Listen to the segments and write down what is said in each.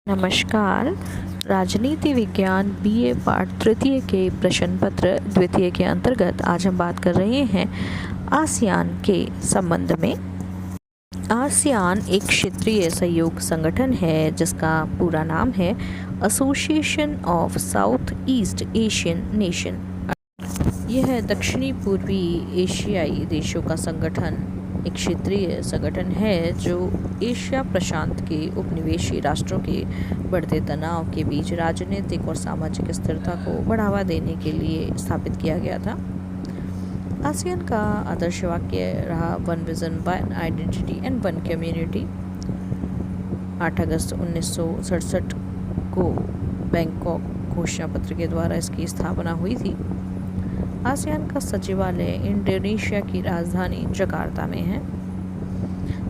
नमस्कार। राजनीति विज्ञान बीए पाठ तृतीय के प्रश्न पत्र द्वितीय के अंतर्गत आज हम बात कर रहे हैं आसियान के संबंध में। आसियान एक क्षेत्रीय सहयोग संगठन है जिसका पूरा नाम है association of south east Asian nation. यह दक्षिणी पूर्वी एशियाई देशों का संगठन एक क्षेत्रीय संगठन है जो एशिया प्रशांत के उपनिवेशी राष्ट्रों के बढ़ते तनाव के बीच राजनीतिक और सामाजिक स्थिरता को बढ़ावा देने के लिए स्थापित किया गया था। आसियान का आदर्श वाक्य रहा one vision, one identity and one community. 8 अगस्त 1967 को बैंकॉक घोषणा पत्र के द्वारा इसकी स्थापना हुई थी। आसियान का सचिवालय इंडोनेशिया की राजधानी जकार्ता में है।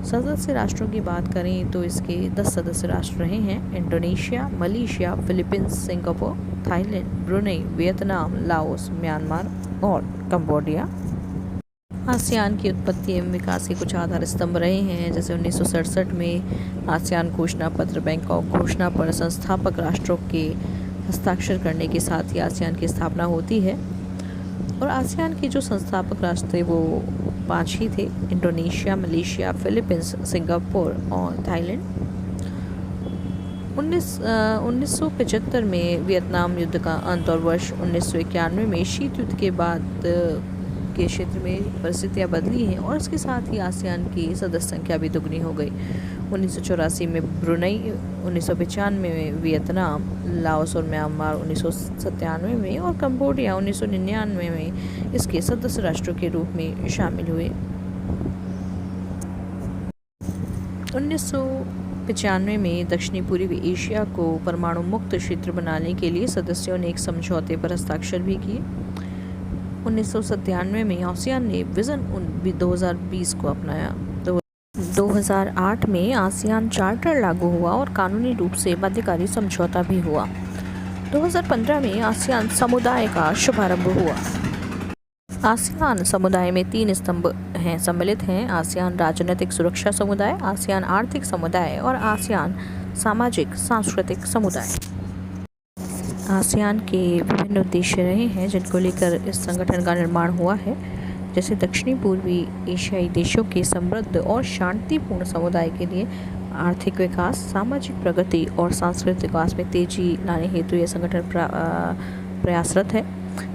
सदस्य राष्ट्रों की बात करें तो इसके 10 सदस्य राष्ट्र रहे हैं: Indonesia, Malaysia, Philippines, Singapore, Thailand, Brunei, Vietnam, Laos, Myanmar और कंबोडिया। आसियान की उत्पत्ति एवं विकास के कुछ आधार स्तंभ रहे हैं, जैसे 1967 में आसियान घोषणा पत्र बैंकॉक घोषणा पर संस्थापक राष्ट्रों के हस्ताक्षर करने के साथ ही आसियान की स्थापना होती है। और आसियान के जो संस्थापक राष्ट्र थे वो 5 ही थे: इंडोनेशिया, मलेशिया, फिलीपींस, सिंगापुर और थाईलैंड। 1975 में वियतनाम युद्ध का अंत और वर्ष 1991 में शीत युद्ध के बाद के क्षेत्र में परिस्थितियाँ बदली हैं और इसके साथ ही आसियान की सदस्य संख्या भी दुगनी हो गई। 1984 में ब्रुनेई, 1995 में वियतनाम, लाओस और म्यांमार 1997 में और कंबोडिया 1999 में इसके सदस्य राष्ट्रों के रूप में शामिल हुए। 1995 में दक्षिणी पूर्वी एशिया को परमाणु मुक्त क्षेत्र बनाने के लिए सदस्यों ने एक समझौते पर हस्ताक्षर भी किए। 1997 में आसियान ने विजन 2020 को अपनाया। 2008 में आसियान चार्टर लागू हुआ और कानूनी रूप से बाध्यकारी समझौता भी हुआ। 2015 में आसियान समुदाय का शुभारंभ हुआ। आसियान समुदाय में 3 स्तंभ सम्मिलित हैं: आसियान राजनीतिक सुरक्षा समुदाय, आसियान आर्थिक समुदाय और आसियान सामाजिक सांस्कृतिक समुदाय। आसियान के विभिन्न उद्देश्य रहे हैं जिनको लेकर इस संगठन का निर्माण हुआ है, जैसे दक्षिणी पूर्वी एशियाई देशों के समृद्ध और शांतिपूर्ण समुदाय के लिए आर्थिक विकास, सामाजिक प्रगति और सांस्कृतिक विकास में तेजी लाने हेतु यह संगठन प्रयासरत है।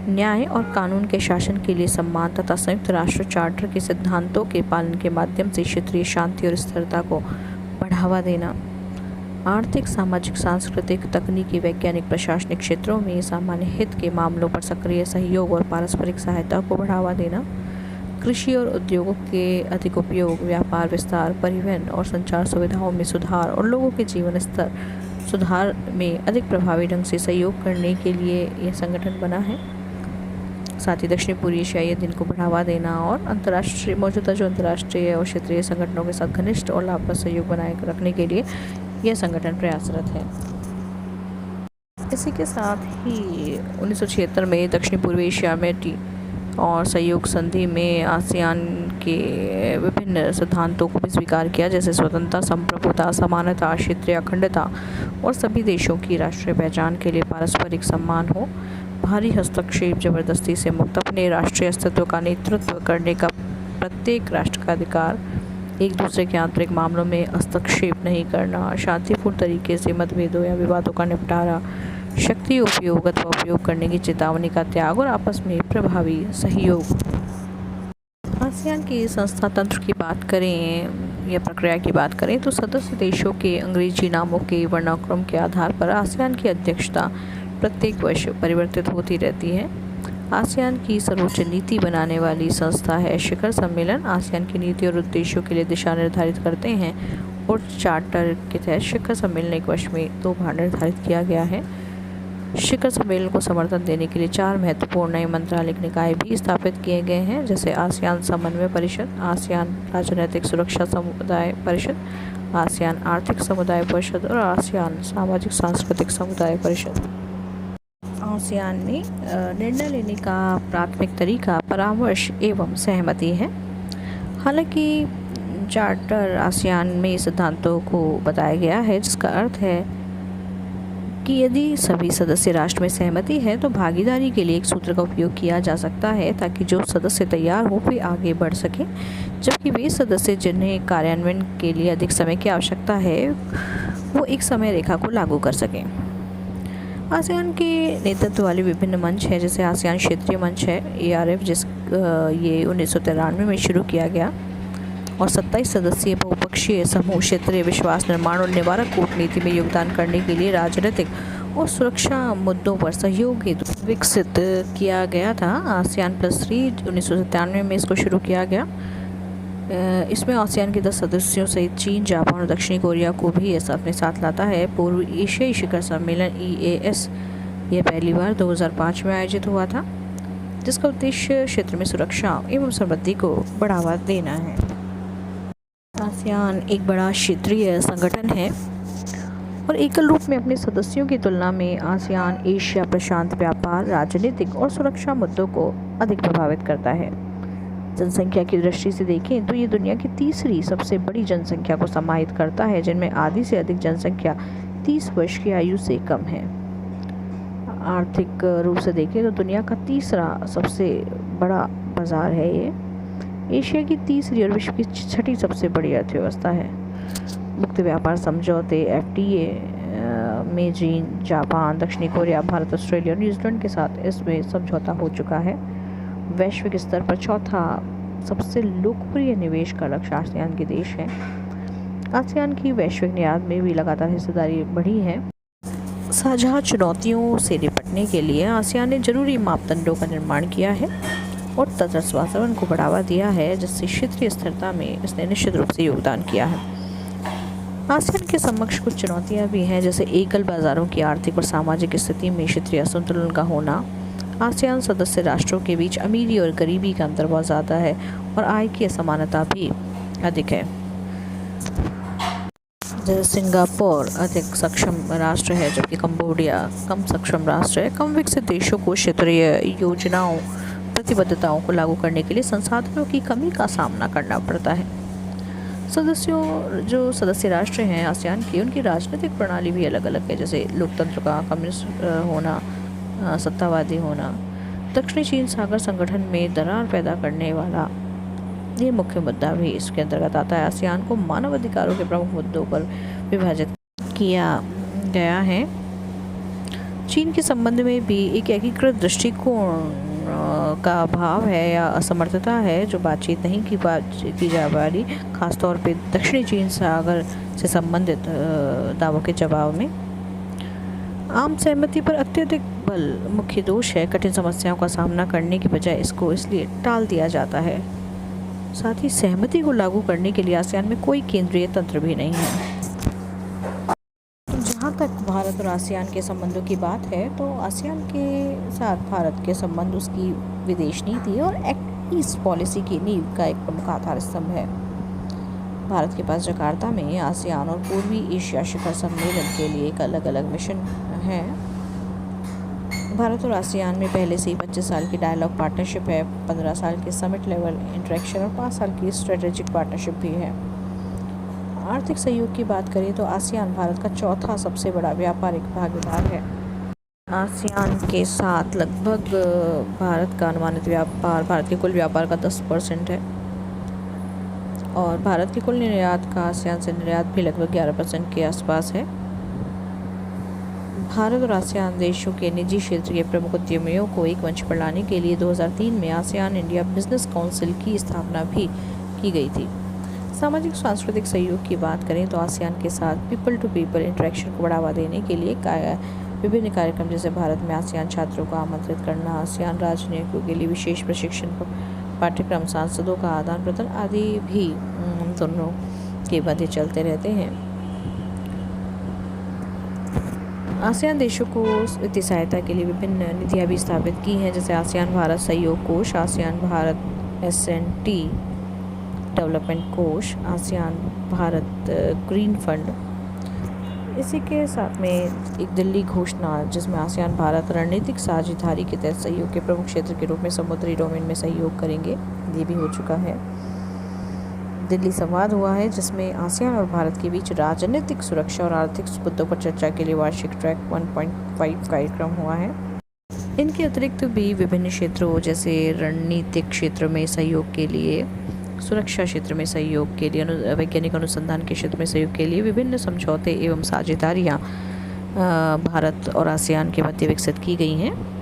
न्याय और कानून के शासन के लिए सम्मान तथा संयुक्त राष्ट्र चार्टर के सिद्धांतों के पालन के माध्यम से क्षेत्रीय शांति और स्थिरता को बढ़ावा देना। आर्थिक, सामाजिक, सांस्कृतिक, तकनीकी, वैज्ञानिक, प्रशासनिक क्षेत्रों में सामान्य हित के मामलों पर सक्रिय सहयोग और पारस्परिक सहायता को बढ़ावा देना। कृषि और उद्योगों के अधिक उपयोग, व्यापार विस्तार, परिवहन और संचार सुविधाओं में सुधार और लोगों के जीवन स्तर सुधार में अधिक प्रभावी ढंग से सहयोग करने के लिए यह संगठन बना है। साथ ही दक्षिण पूर्वी एशियाई दिन को बढ़ावा देना और अंतर्राष्ट्रीय और क्षेत्रीय संगठनों के साथ घनिष्ठ और लाभप्रद सहयोग बनाए रखने के लिए यह संगठन प्रयासरत है। इसी के साथ ही 1976 में दक्षिण पूर्वी एशिया में और सहयोग संधि में आसियान के विभिन्न सिद्धांतों को भी स्वीकार किया, जैसे स्वतंत्रता, संप्रभुता, समानता, क्षेत्रीय अखंडता और सभी देशों की राष्ट्रीय पहचान के लिए पारस्परिक सम्मान हो, बाहरी हस्तक्षेप, जबरदस्ती से मुक्त, अपने राष्ट्रीय अस्तित्व का नेतृत्व करने का प्रत्येक राष्ट्र का अधिकार, एक दूसरे के आंतरिक मामलों में हस्तक्षेप नहीं करना, शांतिपूर्ण तरीके से मतभेदों या विवादों का निपटारा, शक्ति उपयोग अथवा उपयोग करने की चेतावनी का त्याग और आपस में प्रभावी सहयोग। आसियान की संस्था तंत्र की बात करें या प्रक्रिया की बात करें तो सदस्य देशों के अंग्रेजी नामों के वर्णानुक्रम के आधार पर आसियान की अध्यक्षता प्रत्येक वर्ष परिवर्तित होती रहती है। आसियान की सर्वोच्च नीति बनाने वाली संस्था है शिखर सम्मेलन। आसियान की नीति और उद्देश्यों के लिए दिशा निर्धारित करते हैं और चार्टर के तहत शिखर सम्मेलन एक वर्ष में 2 बार निर्धारित किया गया है। शिखर सम्मेलन को समर्थन देने के लिए 4 महत्वपूर्ण नए मंत्रालयिक निकाय भी स्थापित किए गए हैं, जैसे आसियान समन्वय परिषद, आसियान राजनीतिक सुरक्षा समुदाय परिषद, आसियान आर्थिक समुदाय परिषद और आसियान सामाजिक सांस्कृतिक समुदाय परिषद। आसियान में निर्णय लेने का प्राथमिक तरीका परामर्श एवं सहमति है। हालांकि चार्टर आसियान में सिद्धांतों को बताया गया है, जिसका अर्थ है कि यदि सभी सदस्य राष्ट्र में सहमति है तो भागीदारी के लिए एक सूत्र का उपयोग किया जा सकता है ताकि जो सदस्य तैयार हो वे आगे बढ़ सकें, जबकि वे सदस्य जिन्हें कार्यान्वयन के लिए अधिक समय की आवश्यकता है वो एक समय रेखा को लागू कर सकें। आसियान के नेतृत्व वाले विभिन्न मंच हैं, जैसे आसियान क्षेत्रीय मंच है ARF, ये 1993 में शुरू किया गया और 27 सदस्यीय बहुपक्षीय समूह क्षेत्रीय विश्वास निर्माण और निवारक कूटनीति में योगदान करने के लिए राजनीतिक और सुरक्षा मुद्दों पर सहयोग हेतु विकसित किया गया था। ASEAN+3 1997 में इसको शुरू किया गया। इसमें आसियान के 10 सदस्यों सहित चीन, जापान और दक्षिणी कोरिया को भी ऐसा अपने साथ लाता है। पूर्व एशियाई शिखर सम्मेलन EAS यह पहली बार 2005 में आयोजित हुआ था, जिसका उद्देश्य क्षेत्र में सुरक्षा एवं समृद्धि को बढ़ावा देना है। आसियान एक बड़ा क्षेत्रीय संगठन है और एकल रूप में अपने सदस्यों की तुलना में आसियान एशिया प्रशांत व्यापार, राजनीतिक और सुरक्षा मुद्दों को अधिक प्रभावित करता है। जनसंख्या की दृष्टि से देखें तो ये दुनिया की तीसरी सबसे बड़ी जनसंख्या को समाहित करता है, जिनमें आधी से अधिक जनसंख्या 30 वर्ष की आयु से कम है। आर्थिक रूप से देखें तो दुनिया का तीसरा सबसे बड़ा बाजार है ये। एशिया की तीसरी और विश्व की छठी सबसे बड़ी अर्थव्यवस्था है। मुक्त व्यापार समझौते FTA में चीन, जापान, दक्षिणी कोरिया, भारत, ऑस्ट्रेलिया और न्यूजीलैंड के साथ इसमें समझौता हो चुका है। वैश्विक स्तर पर चौथा सबसे लोकप्रिय निवेश का लक्ष्य आसियान के देश है। आसियान की वैश्विक निर्यात में भी लगातार हिस्सेदारी बढ़ी है। साझा चुनौतियों से निपटने के लिए आसियान ने जरूरी मापदंडों का निर्माण किया है और तटस्थ वातावरण को बढ़ावा दिया है, जिससे क्षेत्रीय स्थिरता में इसने निश्चित रूप से योगदान किया है। आसियान के समक्ष कुछ चुनौतियां भी हैं, जैसे एकल बाजारों की आर्थिक और सामाजिक स्थिति में क्षेत्रीय असंतुलन का होना। आसियान सदस्य राष्ट्रों के बीच अमीरी और गरीबी का अंतर बहुत ज़्यादा है और आय की असमानता भी अधिक है। जैसे सिंगापुर अधिक सक्षम राष्ट्र है, जबकि कंबोडिया कम सक्षम राष्ट्र है। कम विकसित देशों को क्षेत्रीय योजनाओं, प्रतिबद्धताओं को लागू करने के लिए संसाधनों की कमी का सामना करना पड़ता है। जो सदस्य राष्ट्र हैं आसियान की, उनकी राजनीतिक प्रणाली भी अलग अलग है, जैसे लोकतंत्र का, कम्युनिस्ट होना, सत्तावादी होना। दक्षिणी चीन सागर संगठन में दरार पैदा करने वाला ये मुख्य मुद्दा भी इसके अंतर्गत आता है। आसियान को मानव अधिकारों के प्रमुख मुद्दों पर विभाजित किया गया है। चीन के संबंध में भी एक एकीकृत दृष्टिकोण का अभाव है या असमर्थता है, जो बातचीत नहीं की जा पा रही, खासतौर पे दक्षिणी चीन सागर से संबंधित दावों के जवाब में। आम सहमति पर अत्यधिक बल मुख्य दोष है। कठिन समस्याओं का सामना करने की बजाय इसको इसलिए टाल दिया जाता है। साथ ही सहमति को लागू करने के लिए आसियान में कोई केंद्रीय तंत्र भी नहीं है। जहाँ तक भारत और आसियान के संबंधों की बात है, तो आसियान के साथ भारत के संबंध उसकी विदेश नीति और एक्ट ईस्ट पॉलिसी की नींव का एक प्रमुख आधार स्तंभ है। भारत के पास जकार्ता में आसियान और पूर्वी एशिया शिखर सम्मेलन के लिए एक अलग अलग मिशन है। भारत और आसियान में पहले से ही 25 साल की डायलॉग पार्टनरशिप है, 15 साल की समिट लेवल इंटरेक्शन और 5 साल की स्ट्रेटेजिक पार्टनरशिप भी है। आर्थिक सहयोग की बात करें तो आसियान भारत का चौथा सबसे बड़ा व्यापारिक भागीदार है। आसियान के साथ लगभग भारत का अनुमानित व्यापार भारत के कुल व्यापार का 10% है और भारत के कुल निर्यात का आसियान से निर्यात भी लगभग 11% के आसपास है। भारत और आसियान देशों के निजी क्षेत्र के प्रमुख उद्यमियों को एक मंच पर लाने के लिए 2003 में आसियान इंडिया बिजनेस काउंसिल की स्थापना भी की गई थी। सामाजिक सांस्कृतिक सहयोग की बात करें तो आसियान के साथ पीपल टू पीपल इंटरेक्शन को बढ़ावा देने के लिए विभिन्न कार्यक्रम, जैसे भारत में आसियान छात्रों को आमंत्रित करना, आसियान राजनयिकों के लिए विशेष प्रशिक्षण पाठ्यक्रम, सांसदों का आदान प्रदान आदि भी दोनों के मध्य चलते रहते हैं। आसियान देशों को वित्तीय सहायता के लिए विभिन्न नीतियाँ भी स्थापित की हैं, जैसे आसियान भारत सहयोग कोष, आसियान भारत S&T डेवलपमेंट कोष, आसियान भारत ग्रीन फंड। इसी के साथ में एक दिल्ली घोषणा, जिसमें आसियान भारत रणनीतिक साझेदारी के तहत सहयोग के प्रमुख क्षेत्र के रूप में समुद्री डोमेन में सहयोग करेंगे, ये भी हो चुका है। दिल्ली संवाद हुआ है, जिसमें आसियान और भारत के बीच राजनीतिक, सुरक्षा और आर्थिक मुद्दों पर चर्चा के लिए वार्षिक ट्रैक 1.5 कार्यक्रम हुआ है। इनके अतिरिक्त भी विभिन्न क्षेत्रों जैसे रणनीतिक क्षेत्र में सहयोग के लिए, सुरक्षा क्षेत्र में सहयोग के लिए, वैज्ञानिक अनुसंधान के क्षेत्र में सहयोग के लिए विभिन्न समझौते एवं साझेदारियाँ भारत और आसियान के मध्य विकसित की गई हैं।